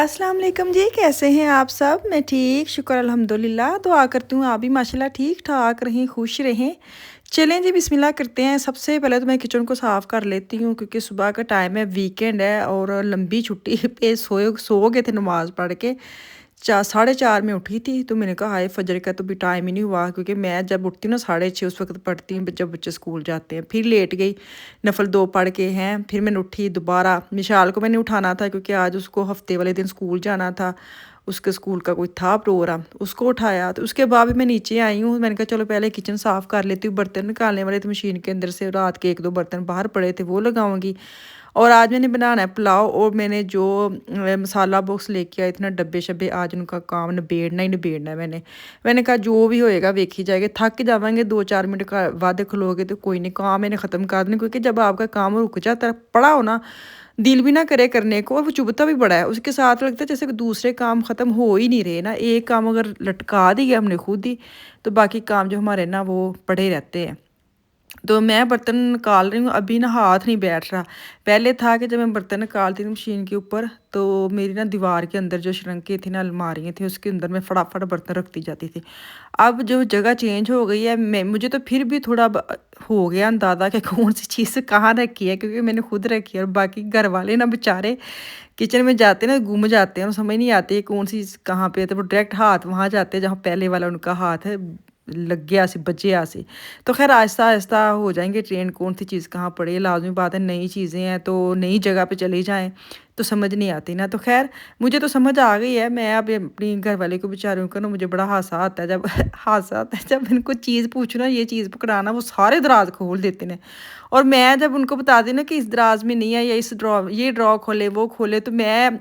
अस्सलाम वालेकुम जी, कैसे हैं आप सब? मैं ठीक, शुक्र अल्हम्दुलिल्लाह। दुआ करती हूँ आप भी माशाल्लाह ठीक-ठाक रहें, खुश रहें। चलें जी बिस्मिल्लाह करते हैं। सबसे पहले तो मैं किचन को साफ़ कर लेती हूँ क्योंकि सुबह का टाइम है, वीकेंड है और लंबी छुट्टी पे सो गए थे नमाज़ पढ़ के। 4 साढ़े 4 में उठी थी, तो मैंने कहा हाय फजर का तो भी टाइम ही नहीं हुआ क्योंकि मैं जब उठती हूँ ना 6:30 उस वक़्त पढ़ती हूँ जब बच्चे स्कूल जाते हैं। फिर लेट गई, नफ़ल 2 पढ़ के हैं, फिर मैंने उठी दोबारा। मिशाल को मैंने उठाना था क्योंकि आज उसको हफ़्ते वाले दिन स्कूल जाना था। उसके स्कूल का कोई था प्रोग्राम, उसको उठाया। तो उसके बाद भी मैं नीचे आई हूँ, मैंने कहा चलो पहले किचन साफ़ कर लेती हूँ। बर्तन निकालने वाले थे मशीन के अंदर से, रात के 1-2 बर्तन बाहर पड़े थे वो लगाऊँगी। और आज मैंने बनाना है पुलाव और मैंने जो मसाला बॉक्स लेके आई थी ना डब्बे-शब्बे, आज उनका काम निबेड़ना ही निबेड़ना है मैंने। मैंने कहा जो भी होएगा वेखी जाएगी, थक जावांगे 2-4 मिनट का बाद खलोगे तो कोई नहीं, काम मैंने ख़त्म कर देना क्योंकि जब आपका काम रुक जाता है, पड़ा हो ना, दिल भी ना करे करने को और वो चुभता भी बड़ा है। उसके साथ लगता है जैसे कि दूसरे काम ख़त्म हो ही नहीं रहे ना, एक काम अगर लटका दिया हमने खुद ही, तो बाकी काम जो हमारे ना वो पड़े रहते हैं। तो मैं बर्तन निकाल रही हूँ, अभी ना हाथ नहीं बैठ रहा। पहले था कि जब मैं बर्तन निकालती थी मशीन के ऊपर, तो मेरी ना दीवार के अंदर जो श्रृंकें थी ना, अलमारियाँ थी, उसके अंदर मैं फटाफट बर्तन रखती जाती थी। अब जो जगह चेंज हो गई है, मैं मुझे तो फिर भी थोड़ा हो गया अंदाज़ा कि कौन सी चीज़ कहाँ रखी है क्योंकि मैंने खुद रखी है और बाकी घर वाले ना बेचारे किचन में जाते हैं ना, गुम जाते हैं और समझ नहीं आती है कौन सी चीज़ कहाँ पे है, तो वो डायरेक्ट हाथ वहाँ जाते हैं जहाँ पहले वाला उनका हाथ है लग गया सी बचे सी। तो खैर आहिस्ता आहिस्ता हो जाएंगे ट्रेंड, कौन सी चीज़ कहाँ पड़ी है। लाजमी बात है, नई चीज़ें हैं तो नई जगह पे चली जाएं तो समझ नहीं आती ना। तो खैर मुझे तो समझ आ गई है। मैं अब अपनी घर वाले को बेचारों को ना मुझे बड़ा हासा आता है जब हासा आता है जब इनको चीज़ पूछो ना, ये चीज़ पकड़ाना, वो सारे दराज खोल देते हैं। और मैं जब उनको बता दी ना कि इस दराज में नहीं है या इस ड्रॉ ये ड्रॉ खोले वो खोले, तो मैं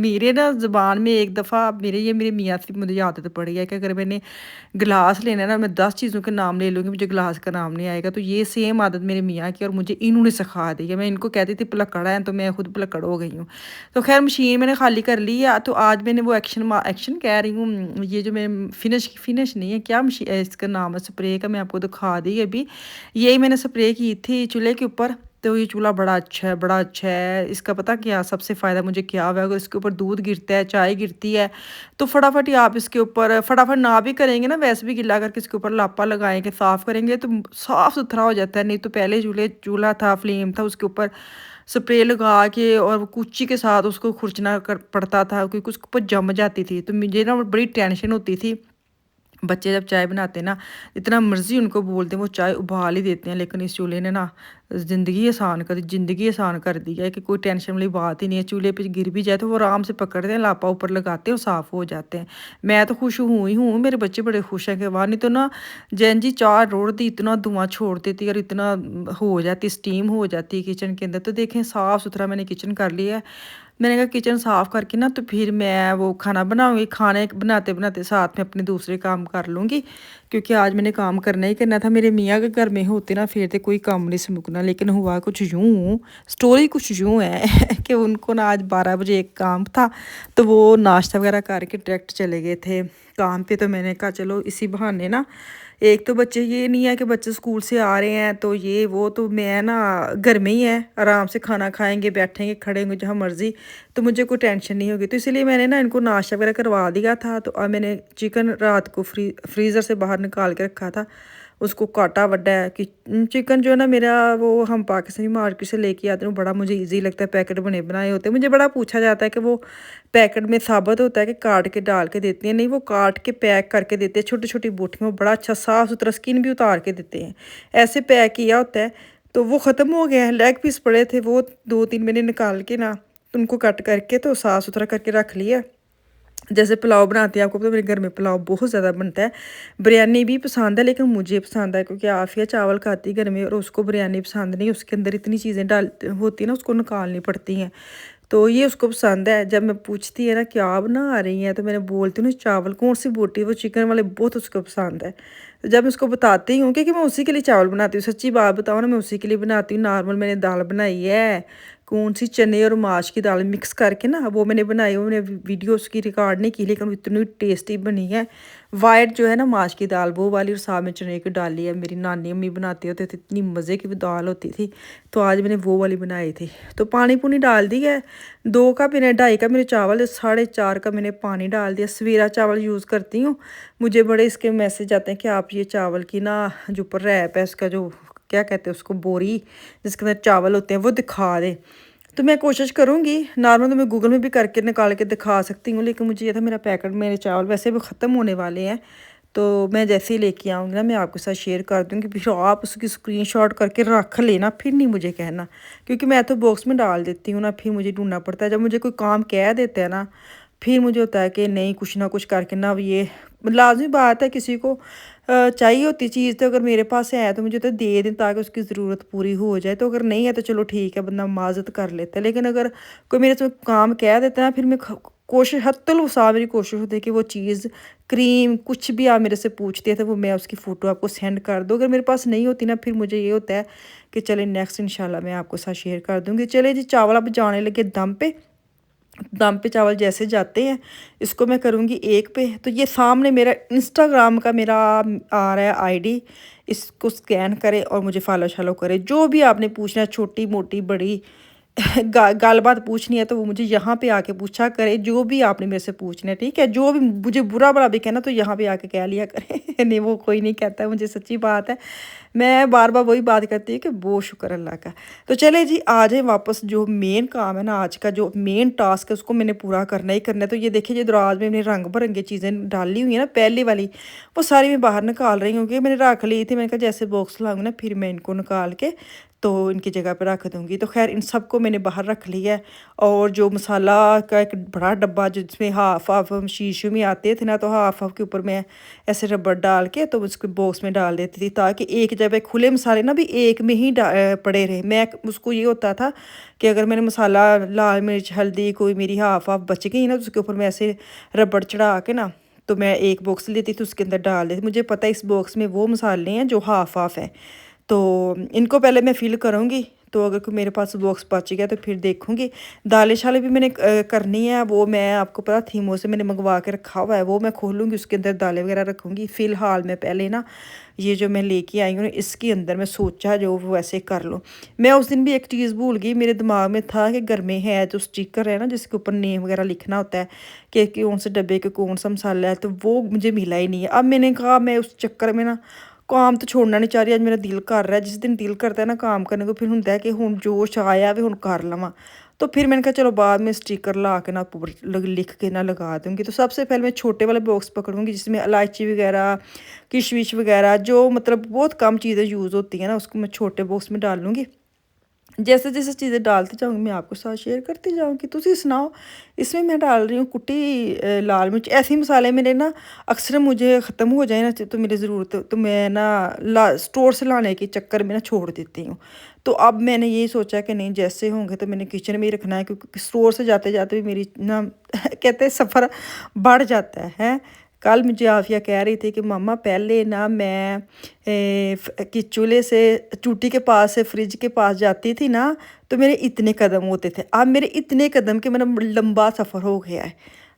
मेरे ना ज़ुबान में एक दफ़ा मेरे मियाँ से मुझे आदत पड़ी है कि अगर मैंने गिलास लेना है ना, मैं 10 चीज़ों के नाम ले लूँगी, मुझे गिलास का नाम नहीं आएगा। तो ये सेम आदत मेरे मियाँ की और मुझे इन्होंने सिखा दी है। मैं इनको कहती थी पिलक्कड़ है, तो मैं खुद पिलक्कड़ हो गई हूँ। तो ख़ैर मशीन मैंने खाली कर ली है, तो आज मैंने वो एक्शन कह रही हूँ, ये जो मैं फिनिश फिनिश नहीं है, क्या इसका नाम है, स्प्रे का मैं आपको दिखा दी अभी। यही मैंने स्प्रे की थी चूल्हे के ऊपर। तो ये चूल्हा बड़ा अच्छा है, बड़ा अच्छा है। इसका पता क्या सबसे फ़ायदा मुझे क्या हुआ है, अगर इसके ऊपर दूध गिरता है, चाय गिरती है, तो फटाफट ही आप इसके ऊपर फटाफट ना भी करेंगे ना, वैसे भी गिला करके इसके ऊपर लापा लगाएँगे, साफ़ करेंगे तो साफ़-सुथरा हो जाता है। नहीं तो पहले चूल्हा था, फ्लेम था, उसके ऊपर स्प्रे लगा के और वो कुच्ची के साथ उसको खुरचना कर पड़ता था क्योंकि उसके ऊपर जम जाती थी। तो मुझे ना बड़ी टेंशन होती थी। बच्चे जब चाय बनाते हैं ना, जितना मर्ज़ी उनको बोल दें, वो चाय उबाल ही देते हैं। लेकिन इस चूल्हे ने ना ज़िंदगी आसान कर दी है कि कोई टेंशन वाली बात ही नहीं है। चूल्हे पे गिर भी जाए तो वो आराम से पकड़ते हैं, लापा ऊपर लगाते हैं और साफ़ हो जाते हैं। मैं तो खुश हूँ ही हूँ, मेरे बच्चे बड़े खुश हैं कि वाह! नहीं तो ना जैन जी चाह रोड़ती इतना धुआँ छोड़ देती और इतना हो जाती, स्टीम हो जाती किचन के अंदर। तो देखें साफ़-सुथरा मैंने किचन कर लिया है। मैंने कहा किचन साफ़ करके ना तो फिर मैं वो खाना बनाऊँगी, खाने बनाते-बनाते साथ में अपने दूसरे काम कर लूँगी, क्योंकि आज मैंने काम करना ही करना था। मेरे मियाँ के घर में होते ना फिर तो कोई काम नहीं मुकना, लेकिन हुआ कुछ यूँ, स्टोरी कुछ यूँ है कि उनको ना आज 12 बजे एक काम था, तो वो नाश्ता वगैरह करके डायरेक्ट चले गए थे काम पे। तो मैंने कहा चलो इसी बहाने ना, एक तो बच्चे ये नहीं है कि बच्चे स्कूल से आ रहे हैं तो ये वो, तो मैं ना घर में ही है, आराम से खाना खाएँगे, बैठेंगे, खड़े होंगे जहाँ मर्ज़ी, तो मुझे कोई टेंशन नहीं होगी। तो इसीलिए मैंने ना इनको नाश्ता वगैरह करवा दिया था। तो अब मैंने चिकन रात को फ्रीज़र से बाहर निकाल के रखा था, उसको काटा वड्डा है कि चिकन जो है ना मेरा, वो हम पाकिस्तानी मार्केट से लेके आते हैं, वो बड़ा मुझे ईज़ी लगता है, पैकेट बने बनाए होते हैं। मुझे बड़ा पूछा जाता है कि वो पैकेट में साबित होता है कि काट के डाल के देती हैं, नहीं वो काट के पैक करके देते हैं, छोटी-छोटी बोटियों में, बड़ा अच्छा साफ़-सुथरा, स्किन भी उतार के देते हैं, ऐसे पैक किया होता है। तो वो ख़त्म हो गया है, लेग पीस पड़े थे, वो 2-3 मैंने निकाल के ना उनको कट करके तो साफ़-सुथरा करके रख लिया। जैसे पुलाव बनाती हैं, आपको पता है मेरे घर में पुलाव बहुत ज़्यादा बनता है। बिरयानी भी पसंद है लेकिन मुझे पसंद है क्योंकि आफ़िया चावल खाती है घर में और उसको बिरयानी पसंद नहीं, उसके अंदर इतनी चीज़ें डाल होती है ना, उसको निकालनी पड़ती हैं। तो ये उसको पसंद है। जब मैं पूछती है ना क्या बना रही हैं, तो मैंने बोलती हूँ ना चावल कौन सी बोटी, वो चिकन वाले बहुत उसको पसंद है। तो जब मैं उसको बताती हूँ क्योंकि मैं उसी के लिए चावल बनाती हूँ, सच्ची बात बताऊँ ना, मैं उसी के लिए बनाती हूँ। नॉर्मल मैंने दाल बनाई है, कौन सी चने और माश की दाल मिक्स करके ना वो मैंने बनाई। वो मैंने वीडियो उसकी रिकॉर्ड नहीं की, लेकिन इतनी टेस्टी बनी है। वाइट जो है ना माश की दाल वो वाली, और साथ में चने की डाली है। मेरी नानी अम्मी बनाते होते थे, इतनी मज़े की दाल होती थी। तो आज मैंने वो वाली बनाई थी। तो पानी पुनी डाल दी है। 2 कप मैंने 2.5 कप मेरे चावल, 4.5 कप मैंने पानी डाल दिया। सवेरा चावल यूज़ करती हूँ। मुझे बड़े इसके मैसेज आते हैं कि आप ये चावल की ना जो ऊपर रैप है उसका, जो क्या कहते हैं उसको, बोरी जिसके अंदर चावल होते हैं, वो दिखा दें। तो मैं कोशिश करूँगी। नॉर्मल तो मैं गूगल में भी करके निकाल के दिखा सकती हूँ, लेकिन मुझे ये था मेरा पैकेट, मेरे चावल वैसे भी ख़त्म होने वाले हैं। तो मैं जैसे ही लेके आऊँगी ना, मैं आपके साथ शेयर कर दूँगी। फिर आप उसकी स्क्रीनशॉट करके रख लेना, फिर नहीं मुझे कहना, क्योंकि मैं तो बॉक्स में डाल देती हूँ ना, फिर मुझे ढूंढना पड़ता है। जब मुझे कोई काम कह देते हैं ना, फिर मुझे होता है कि नहीं, कुछ ना कुछ करके ना, अब ये लाज़मी बात है, किसी को चाहिए होती चीज़, तो अगर मेरे पास है तो मुझे तो दे दें ताकि उसकी ज़रूरत पूरी हो जाए। तो अगर नहीं है तो चलो ठीक है, बंदा माज़त कर लेता है। लेकिन अगर कोई मेरे से काम कह देता है ना, फिर मैं कोशिश हत्तल वसा मेरी कोशिश होती है कि वो चीज़, क्रीम, कुछ भी आप मेरे से पूछते हैं तो वो मैं उसकी फ़ोटो आपको सेंड कर दूँ। अगर मेरे पास नहीं होती ना, फिर मुझे ये होता है कि चले नेक्स्ट इंशाल्लाह मैं आपको साथ शेयर कर दूँगी। चले जी, चावल अब जाने लगे दम पे। दम पे चावल जैसे जाते हैं, इसको मैं करूँगी 1 पे। तो ये सामने मेरा इंस्टाग्राम का मेरा आ रहा है आईडी, इसको स्कैन करें और मुझे फॉलो शॉलो करें। जो भी आपने पूछना है, छोटी मोटी बड़ी गलबात पूछनी है, तो वो मुझे यहाँ पे आके पूछा करें। जो भी आपने मेरे से पूछना है, ठीक है। जो भी मुझे बुरा भला भी कहना, तो यहाँ पे आके कह लिया करें। नहीं, वो कोई नहीं कहता है मुझे, सच्ची बात है। मैं बार बार वही बात करती हूँ कि बहुत शुक्र अल्लाह का। तो चले जी, आ जाए वापस। जो मेन काम है ना, आज का जो मेन टास्क है, उसको मैंने पूरा करना ही करना है। तो ये देखिए, जो दराज में मैंने रंग बिरंगी चीज़ें डाली हुई है ना, पहली वाली, वो सारी मैं बाहर निकाल रही हूँ, क्योंकि मैंने रख ली थी। मैंने कहा जैसे बॉक्स लाऊंगी ना, फिर मैं इनको निकाल के तो इनकी जगह पे रख दूँगी। तो खैर इन सबको मैंने बाहर रख लिया है। और जो मसाला का एक बड़ा डब्बा, जिसमें हाफ़ हाफ़ शीशे में आते थे ना, तो हाफ़ हाफ़ के ऊपर मैं ऐसे रबड़ डाल के तो उसको बॉक्स में डाल देती थी, ताकि एक जगह खुले मसाले ना भी एक में ही पड़े रहे। मैं उसको ये होता था कि अगर मैंने मसाला, लाल मिर्च, हल्दी कोई मेरी हाफ़ हाफ़ बच गई ना, तो उसके ऊपर मैं ऐसे रबड़ चढ़ा के ना, तो मैं एक बॉक्स लेती थी, उसके अंदर डाल देती। मुझे पता है इस बॉक्स में वो मसाले हैं जो हाफ़ हाफ़ है। तो इनको पहले मैं फ़िल करूँगी। तो अगर कोई मेरे पास बॉक्स बच गया तो फिर देखूँगी। दालें शालें भी मैंने करनी है, वो मैं आपको पता थीमों से मैंने मंगवा के रखा हुआ है, वो मैं खोलूँगी, उसके अंदर दालें वगैरह रखूँगी। फ़िलहाल मैं पहले ना ये जो मैं लेके आई हूँ ना, इसके अंदर मैं सोचा जो वो वैसे कर लूँ। मैं उस दिन भी एक चीज़ भूल गई, मेरे दिमाग में था कि घर में है जो स्टिकर है ना, जिसके ऊपर नेम वगैरह लिखना होता है कि कौन से डब्बे के कौन सा मसाला है, तो वो मुझे मिला ही नहीं है। अब मैंने कहा मैं उस चक्कर में ना काम तो छोड़ना नहीं चाह रही। आज मेरा दिल कर रहा है, जिस दिन दिल करता है ना काम करने को, फिर होंदा है कि हुण जोश आया वे हुण कर लवां। तो फिर मैंने कहा चलो बाद में स्टिकर ला के ना ऊपर लिख के ना लगा दूँगी। तो सबसे पहले मैं छोटे वाले बॉक्स पकड़ूँगी, जिसमें इलायची वगैरह, किशमिश वगैरह, जो मतलब बहुत कम चीज़ें यूज़ होती हैं ना, उसको मैं छोटे बॉक्स में डाल लूँगी। जैसे जैसे चीज़ें डालती जाऊँगी मैं आपके साथ शेयर करती जाऊँगी। तुसी सुनाओ। इसमें मैं डाल रही हूँ कुटी लाल मिर्च। ऐसे ही मसाले मेरे ना अक्सर मुझे ख़त्म हो जाए ना, तो मेरी ज़रूरत, तो मैं ना ला स्टोर से लाने के चक्कर में ना छोड़ देती हूँ। तो अब मैंने यही सोचा कि नहीं, जैसे होंगे तो मैंने किचन में ही रखना है, क्योंकि स्टोर से जाते जाते भी मेरी ना कहते हैं सफ़र बढ़ जाता है, हैं। कल मुझे आफिया कह रही थी कि मम्मा पहले ना मैं कि चूल्हे से, चूटी के पास से फ्रिज के पास जाती थी ना, तो मेरे इतने कदम होते थे। अब मेरे इतने कदम के मेरा लंबा सफ़र हो गया है।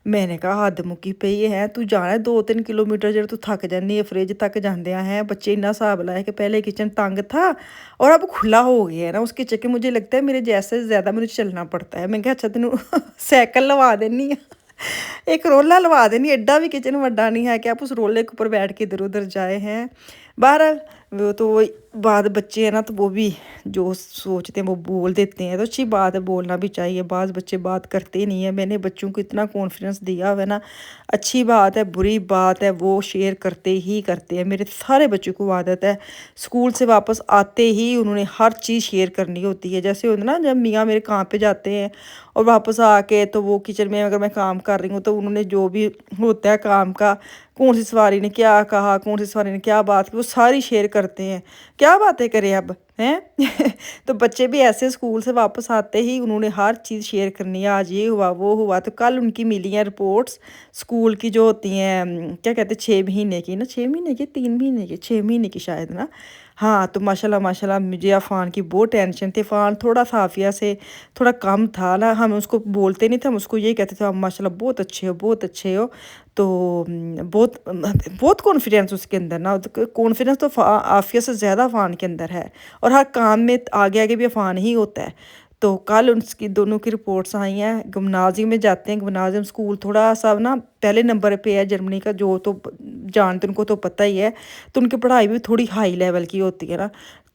मैंने कहा हद मुक्की पई है, तू जाना है 2-3 किलोमीटर, जो तू थक जानी है, फ्रिज तक जाते हैं बच्चे। इन्ना हिसाब लाया कि पहले किचन तंग था और अब खुला हो गया है ना, उसके चक्कर मुझे लगता है मेरे जैसे ज़्यादा मुझे चलना पड़ता है। मैं कहा अच्छा तेन साइकिल लवा देनी है। एक रोला लवा देनी, एड्डा भी किचन वड्डा नहीं है कि आप उस रोले के ऊपर बैठ के इधर उधर जाए हैं। बहरहाल वो तो वही बात, बच्चे हैं ना, तो वो भी जो सोचते हैं वो बोल देते हैं। तो अच्छी बात है, बोलना भी चाहिए। बाज़ बच्चे बात करते नहीं है। मैंने बच्चों को इतना कॉन्फिडेंस दिया हुआ है ना, अच्छी बात है बुरी बात है, वो शेयर करते ही करते हैं। मेरे सारे बच्चों को आदत है, स्कूल से वापस आते ही उन्होंने हर चीज़ शेयर करनी होती है। जैसे होता ना, जब मियाँ मेरे काम पे जाते हैं और वापस आके, तो वो किचन में अगर मैं काम कर रही हूँ, तो उन्होंने जो भी होता है काम का, कौन सी सवारी ने क्या कहा, कौन सी सवारी ने क्या बात की, वो सारी शेयर करते हैं। क्या बातें करें अब, हैं। तो बच्चे भी ऐसे स्कूल से वापस आते ही उन्होंने हर चीज़ शेयर करनी है, आज ये हुआ वो हुआ। तो कल उनकी मिली हैं रिपोर्ट्स स्कूल की, जो होती हैं क्या कहते हैं, 6 महीने की ना, 6 महीने की, 3 महीने की, 6 महीने की शायद ना। हाँ, तो माशाल्लाह माशाल्लाह मुझे अफ़ान की बहुत टेंशन थी। अफ़ान थोड़ा साफ़िया से थोड़ा कम था ना, हम उसको बोलते नहीं थे, हम उसको यही कहते थे आप माशाल्लाह बहुत अच्छे हो, बहुत अच्छे हो। तो बहुत कॉन्फिडेंस उसके अंदर ना, कॉन्फिडेंस तो आफ़िया से ज़्यादा अफ़ान के अंदर है, और हर काम में आगे आगे भी अफ़ान ही होता है। तो कल उसकी दोनों की रिपोर्ट्स आई हैं, गिमनाज़ियम में जाते हैं, गिमनाज़ियम स्कूल थोड़ा-सा ना पहले नंबर पे है जर्मनी का, जो तो जानते उनको तो पता ही है। तो उनकी पढ़ाई भी थोड़ी हाई लेवल की होती है ना,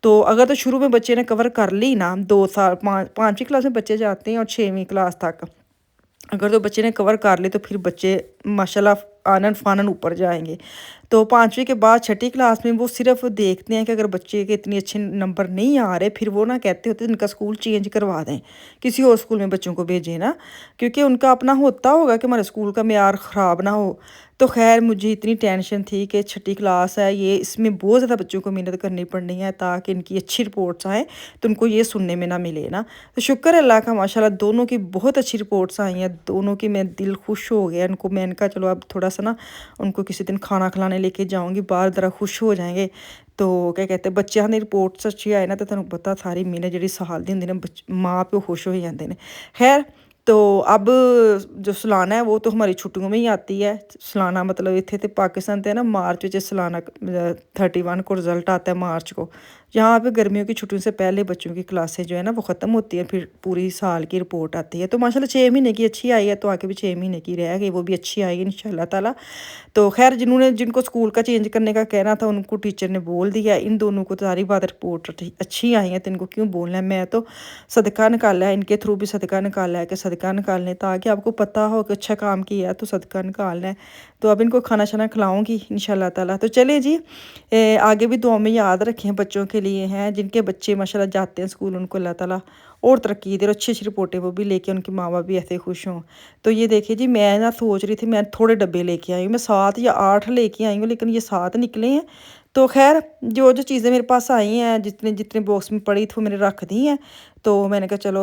तो अगर तो शुरू में बच्चे ने कवर कर ली ना, 2 साल 5वीं क्लास में बच्चे जाते हैं और 6वीं क्लास तक, अगर तो बच्चे ने कवर कर ली तो फिर बच्चे माशाल्लाह आनन-फानन ऊपर जाएँगे। तो 5वीं के बाद छठी क्लास में वो सिर्फ़ देखते हैं कि अगर बच्चे के इतने अच्छे नंबर नहीं आ रहे, फिर वो ना कहते होते हैं इनका स्कूल चेंज करवा दें, किसी और स्कूल में बच्चों को भेजें ना, क्योंकि उनका अपना होता होगा कि हमारे स्कूल का मेयार ख़राब ना हो। तो ख़ैर मुझे इतनी टेंशन थी कि छठी क्लास है ये, इसमें बहुत ज़्यादा बच्चों को मेहनत करनी पड़नी है ताकि इनकी अच्छी रिपोर्ट्स आएँ, तो उनको ये सुनने में ना मिले ना। तो शुक्र है अल्लाह का माशाल्लाह दोनों की बहुत अच्छी रिपोर्ट्स आई हैं, दोनों की मैं दिल खुश हो गया उनको, मैंने कहा चलो अब थोड़ा-सा ना उनको किसी दिन खाना खिलाने लेके जाऊँगी बाहर, ज़रा खुश हो जाएँगे। तो क्या कहते हैं बच्चों दी रिपोर्ट्स अच्छी आए ना, तो तुहानू पता सारी मेहनत जिहड़ी साल दी हुंदी ना, माँ प्यो खुश हो जाते हैं। खैर, तो अब जो सालाना है वो तो हमारी छुट्टियों में ही आती है। सालाना मतलब इत्थे ते पाकिस्तान ते ना मार्च विच सालाना 31 को रिज़ल्ट आता है मार्च को। यहाँ पे गर्मियों की छुट्टियों से पहले बच्चों की क्लासें जो है ना वो ख़त्म होती है, फिर पूरी साल की रिपोर्ट आती है। तो माशाल्लाह 6 महीने की अच्छी आई है, तो आगे भी 6 महीने की रह गई, वो भी अच्छी आएगी इंशाअल्लाह ताला। तो ख़ैर जिनको स्कूल का चेंज करने का कहना था उनको टीचर ने बोल दिया, इन दोनों को तो सारी बात रिपोर्ट अच्छी आई है, तो इनको क्यों बोलना है। मैं तो सदका निकाला है, इनके थ्रू भी सदका निकाला है कि सदका निकाल लें, ताकि आपको पता हो कि अच्छा काम किया है तो सदका निकालना है। तो अब इनको खाना शाना खिलाऊँगी इंशाअल्लाह ताला। तो चलिए जी, आगे भी दुआ में याद रखें बच्चों के लिए हैं, जिनके बच्चे माशाल्लाह जाते हैं स्कूल, उनको अल्लाह ताला और तरक्की दे और अच्छी-अच्छी रिपोर्टें वो भी लेके उनके माँ-बाप भी ऐसे खुश हों। तो ये देखिए जी, मैं ना सोच रही थी मैं थोड़े डब्बे लेके आई हूँ, मैं 7 या 8 लेके आई हूँ, लेकिन ये 7 निकले हैं। तो ख़ैर जो चीज़ें मेरे पास आई हैं, जितने जितने बॉक्स में पड़ी थी वो मैंने रख दी हैं। तो मैंने कहा चलो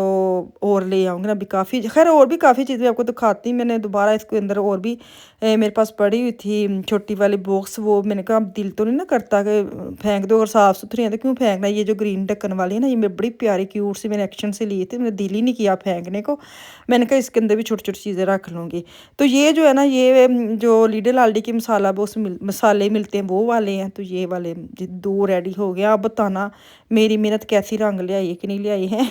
और ले आऊँगी ना, अभी काफ़ी खैर और भी काफ़ी चीज़ें आपको दिखाती, मैंने दोबारा इसके अंदर और भी मेरे पास पड़ी हुई थी छोटी वाली बॉक्स, वो मैंने कहा अब दिल तो नहीं ना करता कि फेंक दो, अगर साफ़ सुथरी हैं तो क्यों फेंकना। ये जो ग्रीन ढक्कन वाली है ना, ये मैं बड़ी प्यारी क्यूट सी मैंने एक्शन से ली थी, मेरा दिल ही नहीं किया फेंकने को। मैंने कहा इसके अंदर भी छोटी-छोटी चीज़ें रख लूँगी। तो ये जो है ना, ये जो लिटिल आल्डी के मसाला बॉक्स मसाले मिलते हैं वो वाले हैं, तो ये वाले 2 रेडी हो गया। अब बताना मेरी मेहनत कैसी रंग लियाई है कि नहीं लियाई है।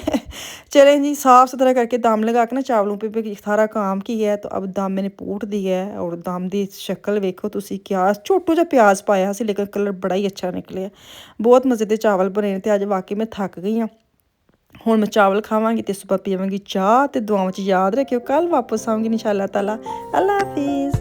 चलें जी, साफ़ सुथरा करके दम लगा के ना चावलों पे भी सारा काम किया है, तो अब दम मैंने पूट दिया है, और दम दी शक्ल वेखो तुसी, क्या छोटू जा प्याज पाया सी, लेकिन कलर बड़ा ही अच्छा निकलिया। बहुत मज़े दे चावल बने ने, ते अज वाकई मैं थक गई हाँ। हुण मैं चावल खावांगी ते सुबह पीवांगी चाह, ते दुआवां च याद रखियो, कल वापस आऊँगी इंशाअल्लाह ताला। अल्लाह हाफिज़।